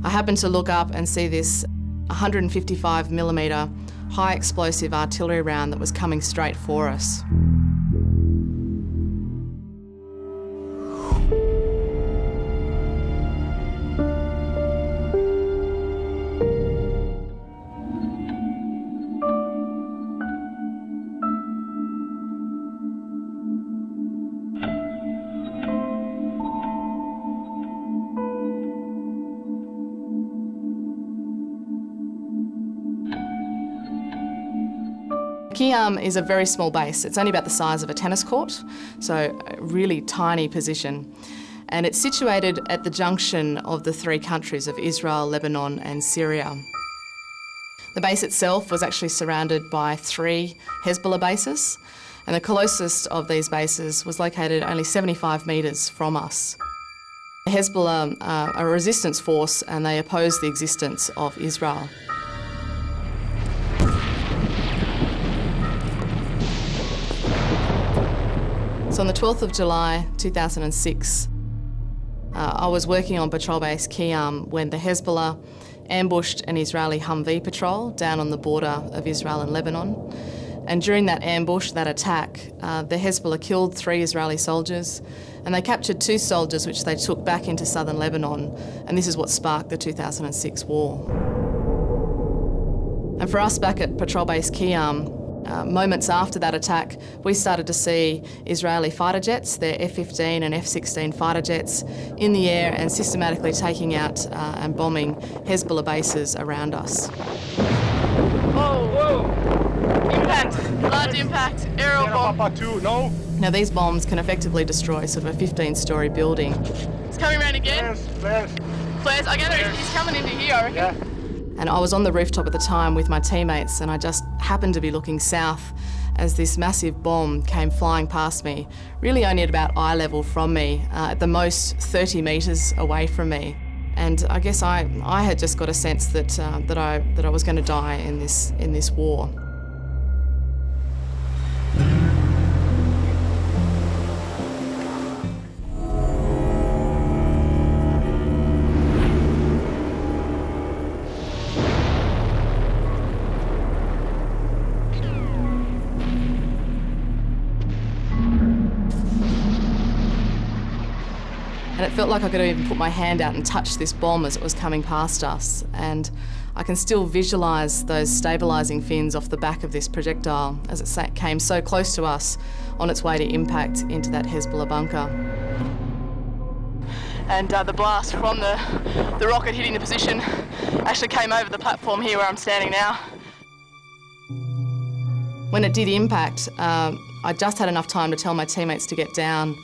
I happened to look up and see this 155mm high explosive artillery round that was coming straight for us. Kiam is a very small base. It's only about the size of a tennis court, so a really tiny position. And it's situated at the junction of the three countries of Israel, Lebanon and Syria. The base itself was actually surrounded by 3 Hezbollah bases, and the closest of these bases was located only 75 metres from us. Hezbollah are a resistance force and they oppose the existence of Israel. So on the 12th of July 2006, I was working on patrol base Kiam when the Hezbollah ambushed an Israeli Humvee patrol down on the border of Israel and Lebanon. And during that ambush, that attack, the Hezbollah killed 3 Israeli soldiers and they captured 2 soldiers which they took back into southern Lebanon, and this is what sparked the 2006 war. And for us back at patrol base Kiam, moments after that attack, we started to see Israeli fighter jets, their F-15 and F-16 fighter jets, in the air and systematically taking out and bombing Hezbollah bases around us. Whoa! Impact! Large impact! Aerial bomb! Now these bombs can effectively destroy sort of a 15-storey building. It's coming around again. Flares. I gather he's coming into here, I reckon. Yeah. And I was on the rooftop at the time with my teammates and I just happened to be looking south as this massive bomb came flying past me, really only at about eye level from me, at the most 30 metres away from me. And I guess I had just got a sense that I was going to die in this war. And it felt like I could even put my hand out and touch this bomb as it was coming past us. And I can still visualise those stabilising fins off the back of this projectile as it came so close to us on its way to impact into that Hezbollah bunker. And the blast from the rocket hitting the position actually came over the platform here where I'm standing now. When it did impact, I just had enough time to tell my teammates to get down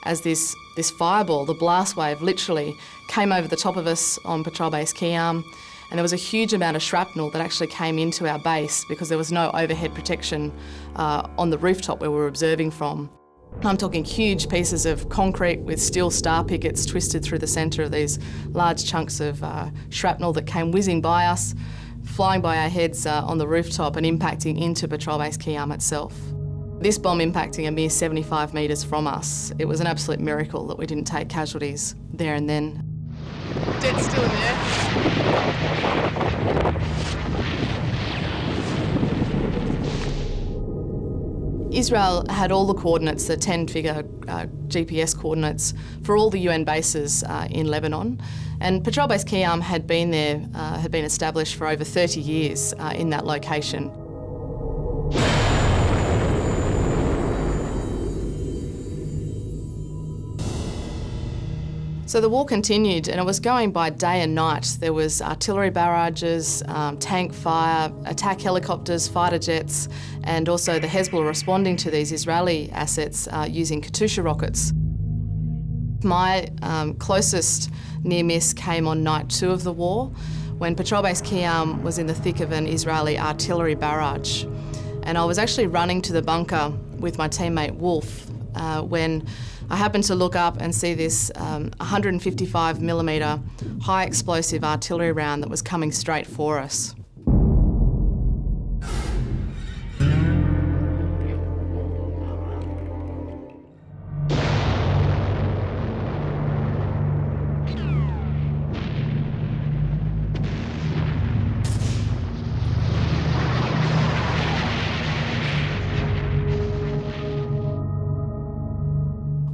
as this fireball, the blast wave, literally came over the top of us on patrol base Kiam, and there was a huge amount of shrapnel that actually came into our base because there was no overhead protection on the rooftop where we were observing from. I'm talking huge pieces of concrete with steel star pickets twisted through the centre of these large chunks of shrapnel that came whizzing by us, flying by our heads on the rooftop and impacting into patrol base Kiam itself. This bomb impacting a mere 75 metres from us, it was an absolute miracle that we didn't take casualties there and then. Dead still in the air. Israel had all the coordinates, the 10-figure GPS coordinates for all the UN bases in Lebanon, and patrol base Kiam had been there, had been established for over 30 years in that location. So the war continued and it was going by day and night. There was artillery barrages, tank fire, attack helicopters, fighter jets, and also the Hezbollah responding to these Israeli assets using Katyusha rockets. My closest near miss came on night 2 of the war when patrol base Kiam was in the thick of an Israeli artillery barrage. And I was actually running to the bunker with my teammate Wolf when I happened to look up and see this 155mm high explosive artillery round that was coming straight for us.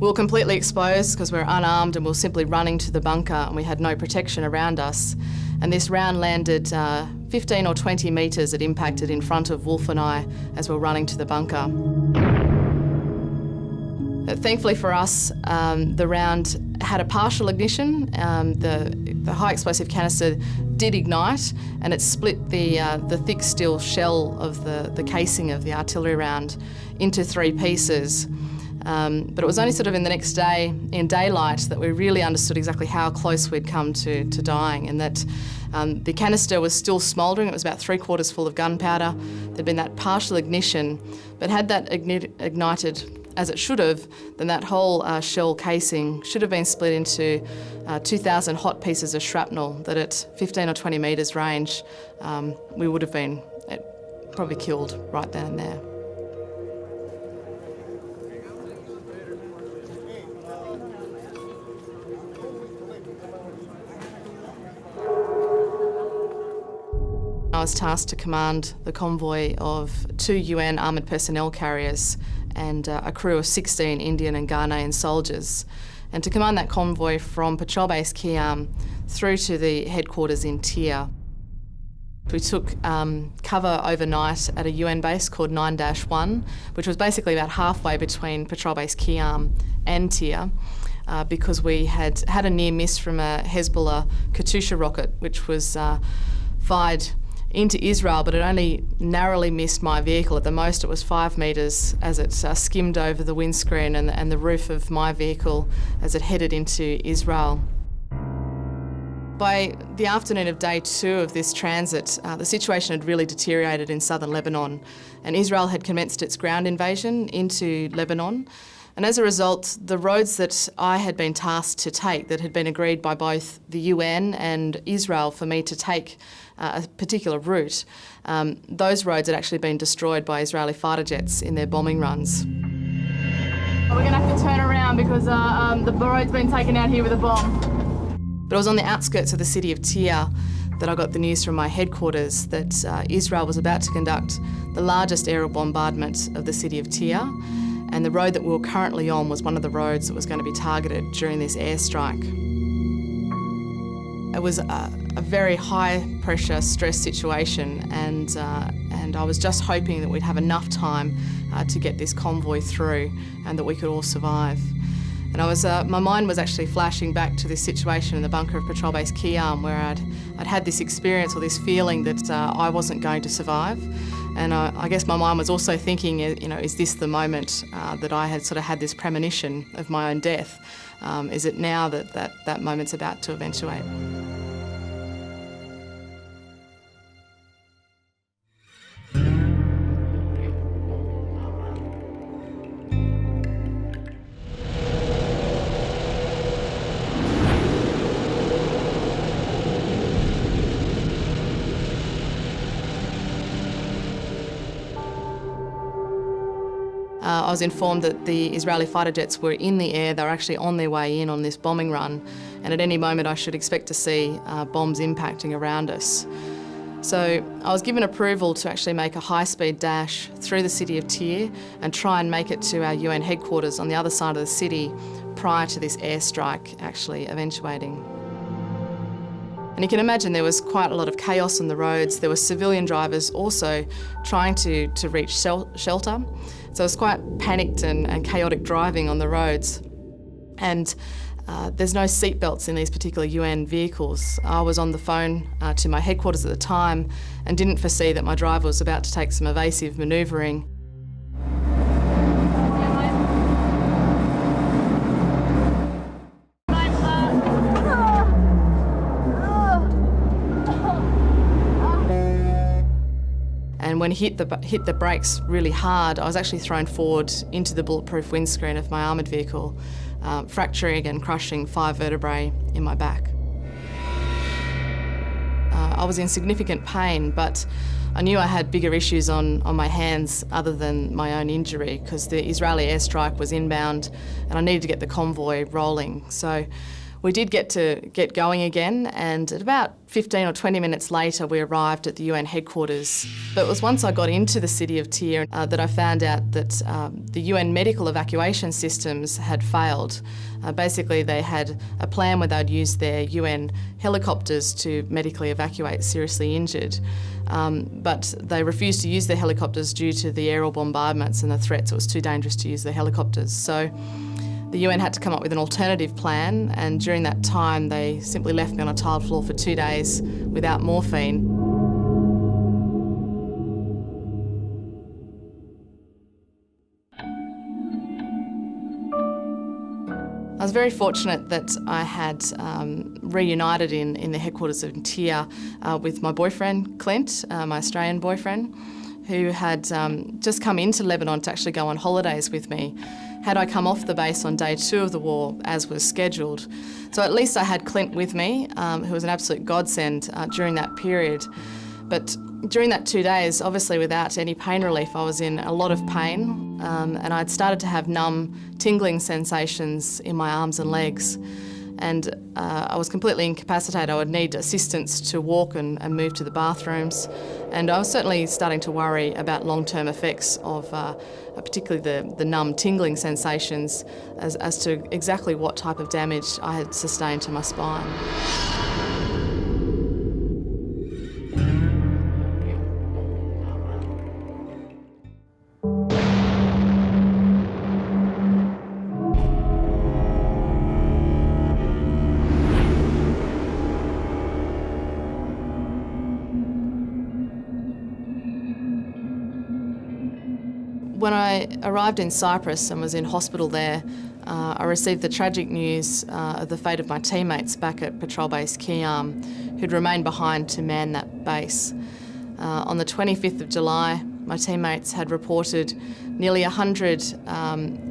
We were completely exposed because we were unarmed and we were simply running to the bunker and we had no protection around us. And this round landed 15 or 20 metres. It impacted in front of Wolf and I as we were running to the bunker. Thankfully for us, the round had a partial ignition. The high explosive canister did ignite and it split the thick steel shell of the casing of the artillery round into 3 pieces. But it was only sort of in the next day, in daylight, that we really understood exactly how close we'd come to dying, and that the canister was still smouldering. It was about 3/4 full of gunpowder. There'd been that partial ignition, but had that ignited as it should have, then that whole shell casing should have been split into 2,000 hot pieces of shrapnel that at 15 or 20 metres range, we would have been probably killed right then and there. I was tasked to command the convoy of 2 UN armoured personnel carriers and a crew of 16 Indian and Ghanaian soldiers, and to command that convoy from Patrol Base Kiam through to the headquarters in Tir. We took cover overnight at a UN base called 9-1, which was basically about halfway between Patrol Base Kiam and Tir, because we had had a near miss from a Hezbollah Katyusha rocket, which was fired into Israel, but it only narrowly missed my vehicle. At the most it was 5 metres as it skimmed over the windscreen and the roof of my vehicle as it headed into Israel. By the afternoon of day 2 of this transit, the situation had really deteriorated in southern Lebanon, and Israel had commenced its ground invasion into Lebanon. And as a result, the roads that I had been tasked to take, that had been agreed by both the UN and Israel for me to take a particular route, those roads had actually been destroyed by Israeli fighter jets in their bombing runs. We're going to have to turn around because the road's been taken out here with a bomb. But it was on the outskirts of the city of Tir that I got the news from my headquarters that Israel was about to conduct the largest aerial bombardment of the city of Tir, and the road that we were currently on was one of the roads that was going to be targeted during this airstrike. It was a very high-pressure, stress situation, and I was just hoping that we'd have enough time to get this convoy through and that we could all survive. And my mind was actually flashing back to this situation in the bunker of Patrol Base Kiam, where I'd had this experience or this feeling that I wasn't going to survive. And I guess my mind was also thinking, is this the moment that I had sort of had this premonition of my own death? Is it now that moment's about to eventuate? I was informed that the Israeli fighter jets were in the air. They were actually on their way in on this bombing run, and at any moment I should expect to see bombs impacting around us. So I was given approval to actually make a high-speed dash through the city of Tir and try and make it to our UN headquarters on the other side of the city prior to this airstrike actually eventuating. And you can imagine there was quite a lot of chaos on the roads. There were civilian drivers also trying to reach shelter. So it was quite panicked and chaotic driving on the roads. And there's no seatbelts in these particular UN vehicles. I was on the phone to my headquarters at the time and didn't foresee that my driver was about to take some evasive manoeuvring. And when he hit the brakes really hard, I was actually thrown forward into the bulletproof windscreen of my armoured vehicle, fracturing and crushing 5 vertebrae in my back. I was in significant pain, but I knew I had bigger issues on my hands other than my own injury, because the Israeli airstrike was inbound and I needed to get the convoy rolling. So We did get going again, and at about 15 or 20 minutes later we arrived at the UN headquarters. But it was once I got into the city of Tyre that I found out that the UN medical evacuation systems had failed. Basically they had a plan where they'd use their UN helicopters to medically evacuate seriously injured. But they refused to use their helicopters due to the aerial bombardments and the threats. It was too dangerous to use their helicopters. So the UN had to come up with an alternative plan, and during that time they simply left me on a tiled floor for 2 days without morphine. I was very fortunate that I had reunited in the headquarters of Tyre with my boyfriend, Clint, my Australian boyfriend, who had just come into Lebanon to actually go on holidays with me. Had I come off the base on day 2 of the war, as was scheduled. So at least I had Clint with me, who was an absolute godsend during that period. But during that 2 days, obviously without any pain relief, I was in a lot of pain, and I'd started to have numb, tingling sensations in my arms and legs. And I was completely incapacitated. I would need assistance to walk and move to the bathrooms. And I was certainly starting to worry about long-term effects of particularly the numb, tingling sensations as to exactly what type of damage I had sustained to my spine. When I arrived in Cyprus and was in hospital there, I received the tragic news of the fate of my teammates back at Patrol Base Keyarm, who'd remained behind to man that base. On the 25th of July, my teammates had reported nearly 100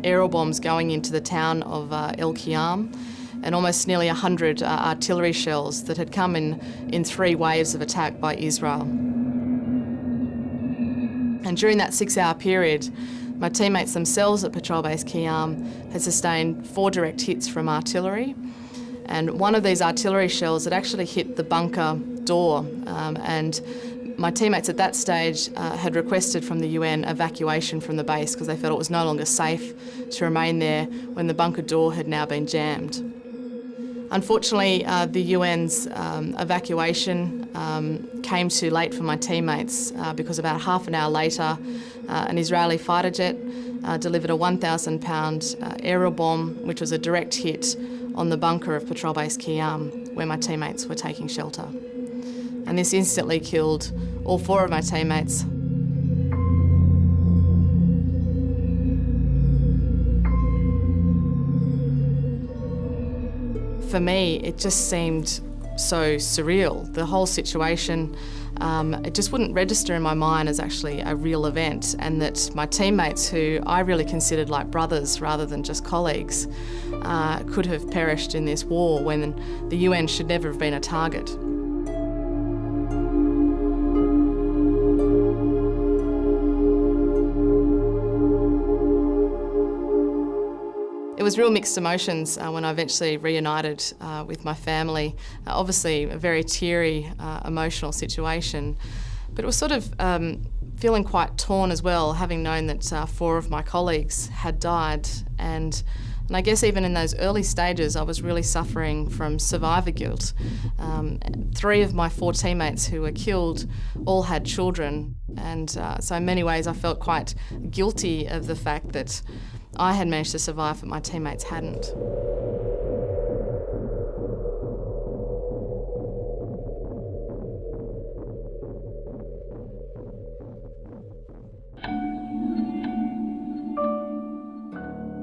aerial bombs going into the town of El Kiyam, and almost nearly 100 artillery shells that had come in 3 waves of attack by Israel. And during that 6-hour period, my teammates themselves at Patrol Base Keyarm had sustained 4 direct hits from artillery. And one of these artillery shells had actually hit the bunker door. And my teammates at that stage had requested from the UN evacuation from the base because they felt it was no longer safe to remain there when the bunker door had now been jammed. Unfortunately, the UN's evacuation came too late for my teammates because about half an hour later, an Israeli fighter jet delivered a 1,000-pound aerial bomb, which was a direct hit on the bunker of Patrol Base Keyarm, where my teammates were taking shelter. And this instantly killed all 4 of my teammates. For me, it just seemed so surreal. The whole situation, it just wouldn't register in my mind as actually a real event, and that my teammates, who I really considered like brothers rather than just colleagues, could have perished in this war when the UN should never have been a target. It was real mixed emotions when I eventually reunited with my family. Obviously a very teary, emotional situation, but it was sort of feeling quite torn as well, having known that 4 of my colleagues had died. And I guess even in those early stages, I was really suffering from survivor guilt. 3 of my 4 teammates who were killed all had children, and so in many ways I felt quite guilty of the fact that I had managed to survive, but my teammates hadn't.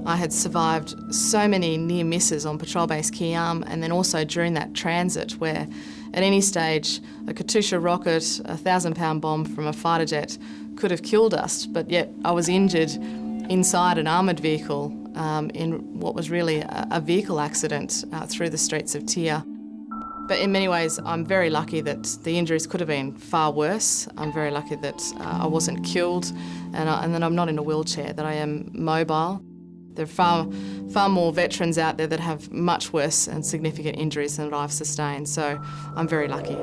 I had survived so many near misses on Patrol Base Keyarm, and then also during that transit where at any stage a Katyusha rocket, a 1,000-pound bomb from a fighter jet could have killed us, but yet I was injured inside an armoured vehicle in what was really a vehicle accident through the streets of Tyre. But in many ways, I'm very lucky that the injuries could have been far worse. I'm very lucky that I wasn't killed and that I'm not in a wheelchair, that I am mobile. There are far more veterans out there that have much worse and significant injuries than I've sustained, so I'm very lucky.